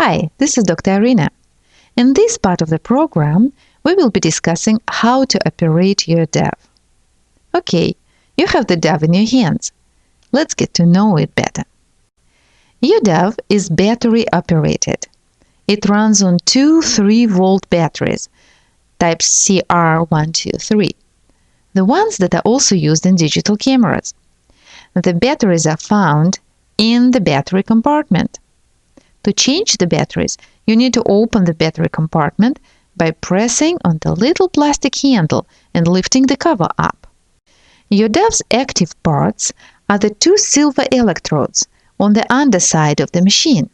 Hi, this is Dr. Irina. In this part of the program, we will be discussing how to operate your DAV. Okay, you have the DAV in your hands. Let's get to know it better. Your DAV is battery operated. It runs on two 3-volt batteries, type CR123, the ones that are also used in digital cameras. The batteries are found in the battery compartment. To change the batteries, you need to open the battery compartment by pressing on the little plastic handle and lifting the cover up. Your DAV's active parts are the two silver electrodes on the underside of the machine.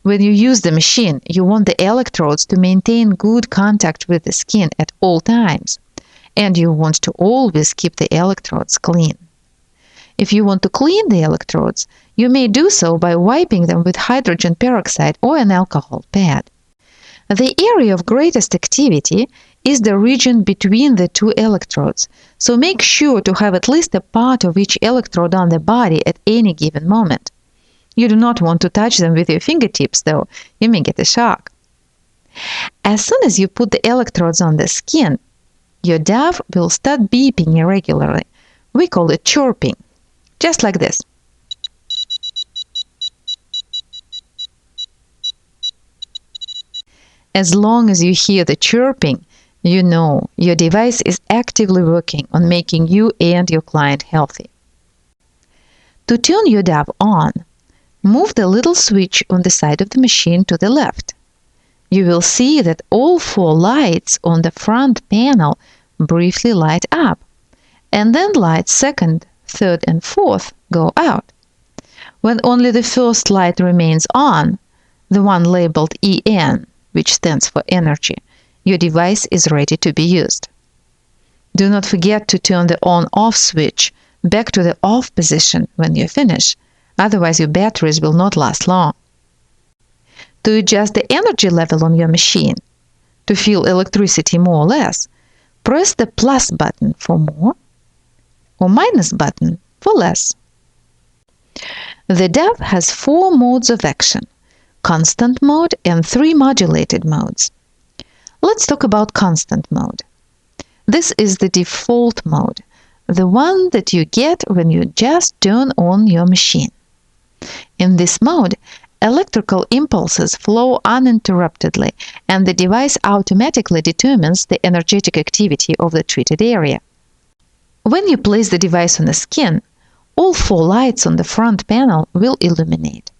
When you use the machine, you want the electrodes to maintain good contact with the skin at all times, and you want to always keep the electrodes clean. If you want to clean the electrodes, you may do so by wiping them with hydrogen peroxide or an alcohol pad. The area of greatest activity is the region between the two electrodes, so make sure to have at least a part of each electrode on the body at any given moment. You do not want to touch them with your fingertips, though. You may get a shock. As soon as you put the electrodes on the skin, your DAV will start beeping irregularly. We call it chirping. Just like this. As long as you hear the chirping, you know your device is actively working on making you and your client healthy. To turn your DAV on, move the little switch on the side of the machine to the left. You will see that all 4 lights on the front panel briefly light up, and then lights second, third, and fourth go out. When only the first light remains on, the one labeled EN, which stands for energy, your device is ready to be used. Do not forget to turn the on-off switch back to the off position when you finish, otherwise your batteries will not last long. To adjust the energy level on your machine, to feel electricity more or less, press the plus button for more or minus button for less. The DAV has 4 modes of action: constant mode and 3 modulated modes. Let's talk about constant mode. This is the default mode, the one that you get when you just turn on your machine. In this mode, electrical impulses flow uninterruptedly, and the device automatically determines the energetic activity of the treated area. When you place the device on the skin, all 4 lights on the front panel will illuminate.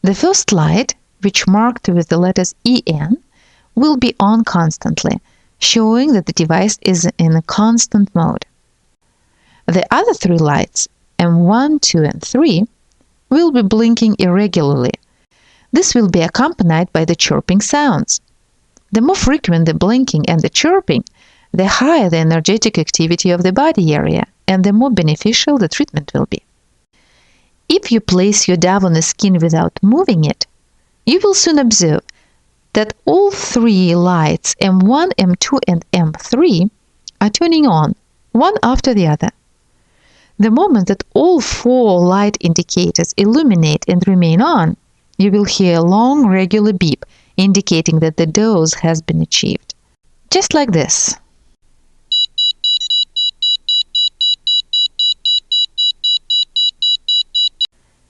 The first light, which marked with the letters EN, will be on constantly, showing that the device is in a constant mode. The other 3 lights, M1, 2, and 3, will be blinking irregularly. This will be accompanied by the chirping sounds. The more frequent the blinking and the chirping, the higher the energetic activity of the body area, and the more beneficial the treatment will be. If you place your DAV on the skin without moving it, you will soon observe that all 3 lights M1, M2, and M3 are turning on, one after the other. The moment that all 4 light indicators illuminate and remain on, you will hear a long regular beep indicating that the dose has been achieved. Just like this.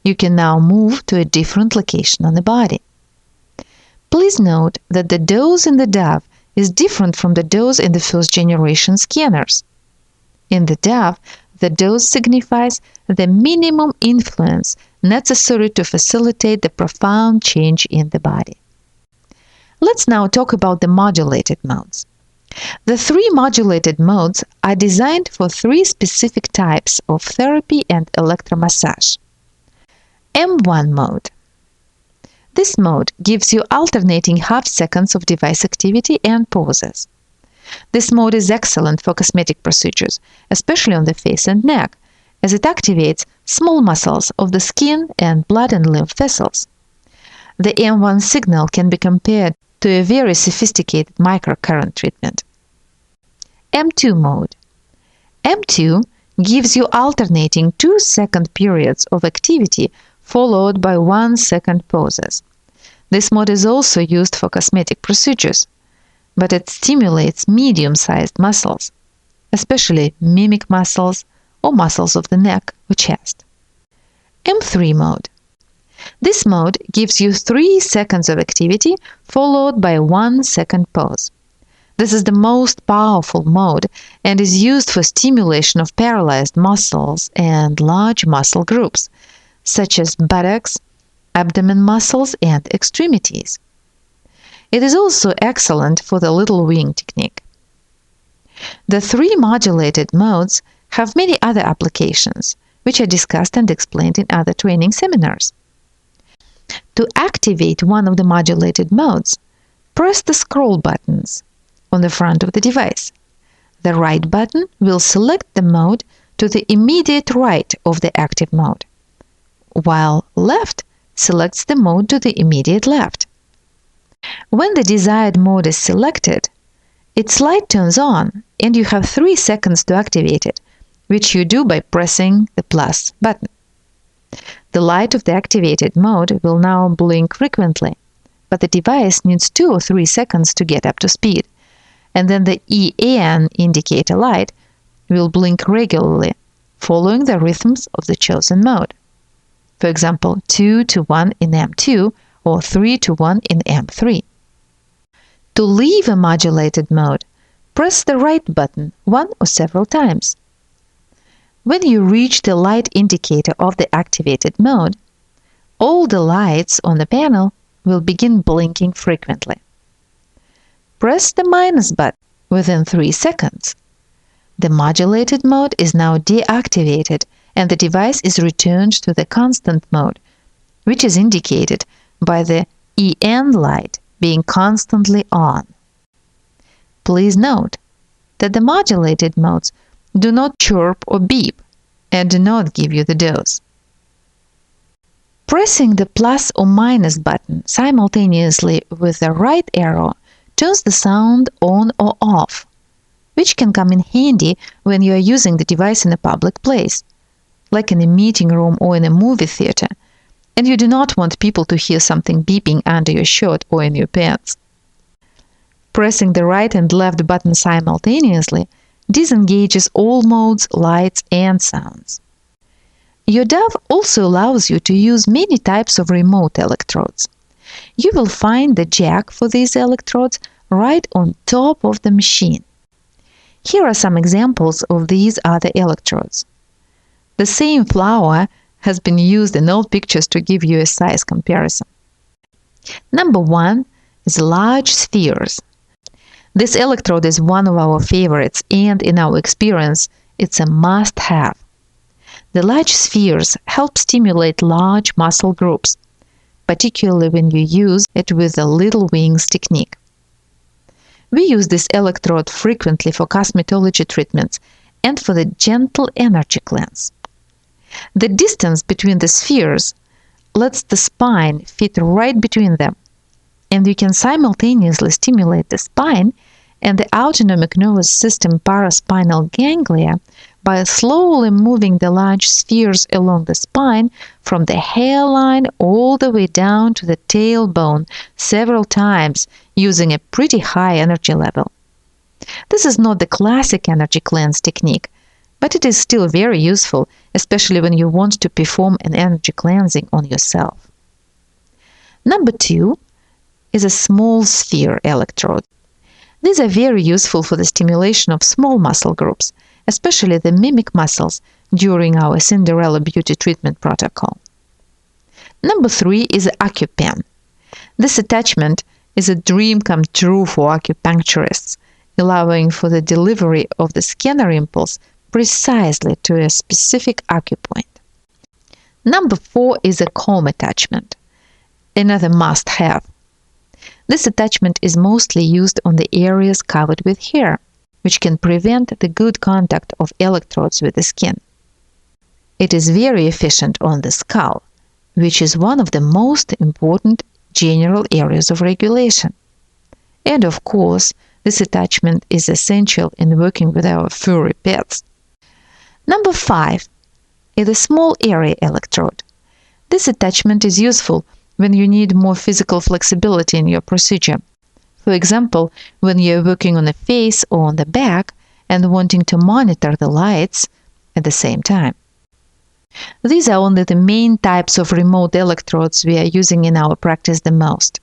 You can now move to a different location on the body. Please note that the dose in the DAV is different from the dose in the first-generation scanners. In the DAV, the dose signifies the minimum influence necessary to facilitate the profound change in the body. Let's now talk about the modulated modes. The 3 modulated modes are designed for 3 specific types of therapy and electromassage. M1 mode. This mode gives you alternating half seconds of device activity and pauses. This mode is excellent for cosmetic procedures, especially on the face and neck, as it activates small muscles of the skin and blood and lymph vessels. The M1 signal can be compared to a very sophisticated microcurrent treatment. M2 mode. M2 gives you alternating 2-second periods of activity followed by 1-second pauses. This mode is also used for cosmetic procedures, but it stimulates medium-sized muscles, especially mimic muscles or muscles of the neck or chest. M3 mode. This mode gives you 3 seconds of activity followed by a 1-second pause. This is the most powerful mode and is used for stimulation of paralyzed muscles and large muscle groups, such as buttocks, abdomen muscles, and extremities. It is also excellent for the little wing technique. The 3 modulated modes have many other applications, which are discussed and explained in other training seminars. To activate one of the modulated modes, press the scroll buttons on the front of the device. The right button will select the mode to the immediate right of the active mode, while left selects the mode to the immediate left. When the desired mode is selected, its light turns on and you have 3 seconds to activate it, which you do by pressing the plus button. The light of the activated mode will now blink frequently, but the device needs 2 or 3 seconds to get up to speed, and then the EN indicator light will blink regularly, following the rhythms of the chosen mode. For example, 2 to 1 in M2 or 3 to 1 in M3. To leave a modulated mode, press the right button 1 or several times. When you reach the light indicator of the activated mode, all the lights on the panel will begin blinking frequently. Press the minus button within 3 seconds. The modulated mode is now deactivated and the device is returned to the constant mode, which is indicated by the EN light being constantly on. Please note that the modulated modes do not chirp or beep and do not give you the dose. Pressing the plus or minus button simultaneously with the right arrow turns the sound on or off, which can come in handy when you are using the device in a public place, like in a meeting room or in a movie theater, and you do not want people to hear something beeping under your shirt or in your pants. Pressing the right and left button simultaneously disengages all modes, lights, and sounds. Your DAV also allows you to use many types of remote electrodes. You will find the jack for these electrodes right on top of the machine. Here are some examples of these other electrodes. The same flower has been used in all pictures to give you a size comparison. Number 1 is large spheres. This electrode is one of our favorites, and in our experience, it's a must-have. The large spheres help stimulate large muscle groups, particularly when you use it with the little wings technique. We use this electrode frequently for cosmetology treatments and for the gentle energy cleanse. The distance between the spheres lets the spine fit right between them, and you can simultaneously stimulate the spine and the autonomic nervous system paraspinal ganglia by slowly moving the large spheres along the spine from the hairline all the way down to the tailbone several times using a pretty high energy level. This is not the classic energy cleanse technique, but it is still very useful, especially when you want to perform an energy cleansing on yourself. Number 2 is a small sphere electrode. These are very useful for the stimulation of small muscle groups, especially the mimic muscles during our Cinderella beauty treatment protocol. Number 3 is AcuPen. This attachment is a dream come true for acupuncturists, allowing for the delivery of the scanner impulse precisely to a specific acupoint. Number 4 is a comb attachment, another must-have. This attachment is mostly used on the areas covered with hair, which can prevent the good contact of electrodes with the skin. It is very efficient on the skull, which is one of the most important general areas of regulation. And of course, this attachment is essential in working with our furry pets. Number 5 is a small area electrode. This attachment is useful when you need more physical flexibility in your procedure. For example, when you're working on the face or on the back and wanting to monitor the lights at the same time. These are only the main types of remote electrodes we are using in our practice the most.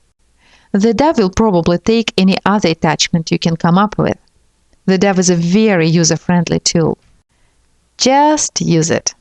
The DAV will probably take any other attachment you can come up with. The DAV is a very user-friendly tool. Just use it.